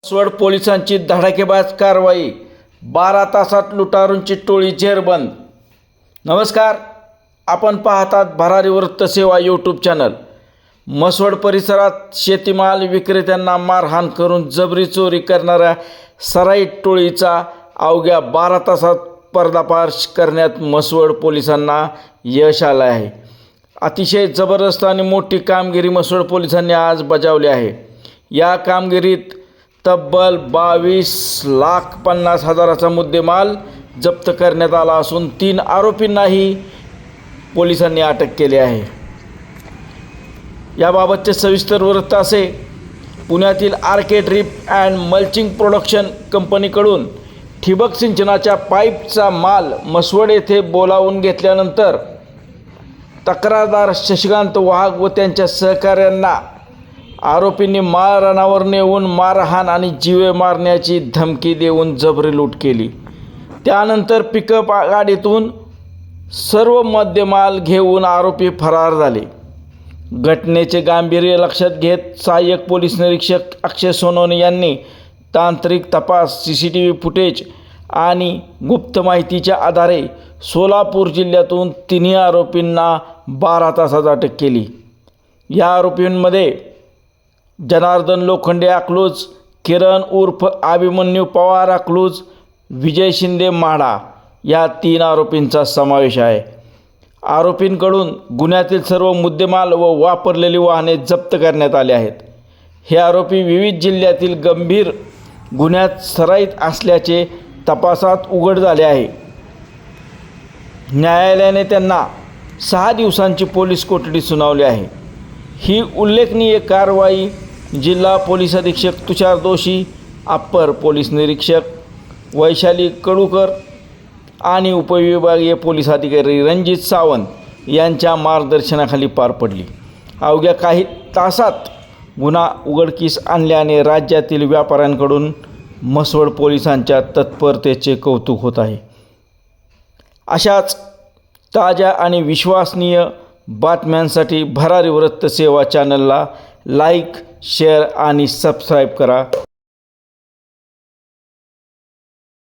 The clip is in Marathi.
स्वड पोलिसांची धडाकेबाज कारवाई, 12 तासात लुटारूंची टोळी जेरबंद। नमस्कार, आपण पाहतात भरारी वृत्त सेवा यूट्यूब चॅनल। मसवड परिसरात शेतीमाल विक्रेत्यांना मारहाण करून जबरी चोरी करणाऱ्या सराईत टोळीचा अवघ्या 12 तासात पर्दाफाश करण्यात मसवड पोलिसांना यश आले आहे। अतिशय जबरदस्त आणि मोठी कामगिरी मसवड पोलिसांनी आज बजावली आहे। या कामगिरीत तब्बल 22,50,000चा मुद्देमाल जप्त करण्यात आला असून 3 आरोपींनाही पोलिसांनी अटक केली आहे। याबाबतचे सविस्तर वृत्त असे: पुण्यातील RK drip and mulching production कंपनीकडून ठिबक सिंचनाच्या पाईपचा माल मसवड येथे बोलावून घेतल्यानंतर तक्रारदार शशिकांत वाघ व त्यांच्या सहकाऱ्यांना आरोपींनी माळरानावर नेऊन मारहाण आणि जीवे मारण्याची धमकी देऊन जबरी लूट केली। त्यानंतर पिकअप गाडीतून सर्व मुद्देमाल घेऊन आरोपी फरार झाले। घटनेचे गांभीर्य लक्षात घेत सहाय्यक पोलीस निरीक्षक अक्षय सोनवणे यांनी तांत्रिक तपास, CCTV फुटेज आणि गुप्त माहितीच्या आधारे सोलापूर जिल्ह्यातून 3 आरोपींना 12 तासात अटक केली। या आरोपींमध्ये जनार्दन लोखंडे अकलूज, किरण उर्फ अभिमन्यू पवार अकलूज, विजय शिंदे माढा या 3 आरोपींचा समावेश आहे। आरोपींकडून गुन्ह्यातील सर्व मुद्देमाल व वापरलेली वाहने जप्त करण्यात आले आहेत। हे आरोपी विविध जिल्ह्यातील गंभीर गुन्ह्यात सराईत असल्याचे तपासात उघड झाले आहे। न्यायालयाने त्यांना 6 दिवसांची पोलीस कोठडी सुनावली आहे। ही उल्लेखनीय कारवाई जिल्हा पोलीस अधीक्षक तुषार दोशी, अप्पर पोलीस निरीक्षक वैशाली कडूकर आणि उपविभागीय पोलीस अधिकारी रणजित सावंत यांच्या मार्गदर्शनाखाली पार पडली। अवघ्या काही तासात गुन्हा उघडकीस आणल्याने राज्यातील व्यापाऱ्यांकडून मसवड पोलिसांच्या तत्परतेचे कौतुक होत आहे। अशाच ताज्या आणि विश्वसनीय बातम्यांसाठी भरारी वृत्त सेवा चॅनलला लाईक, शेअर आणि सबस्क्राईब करा।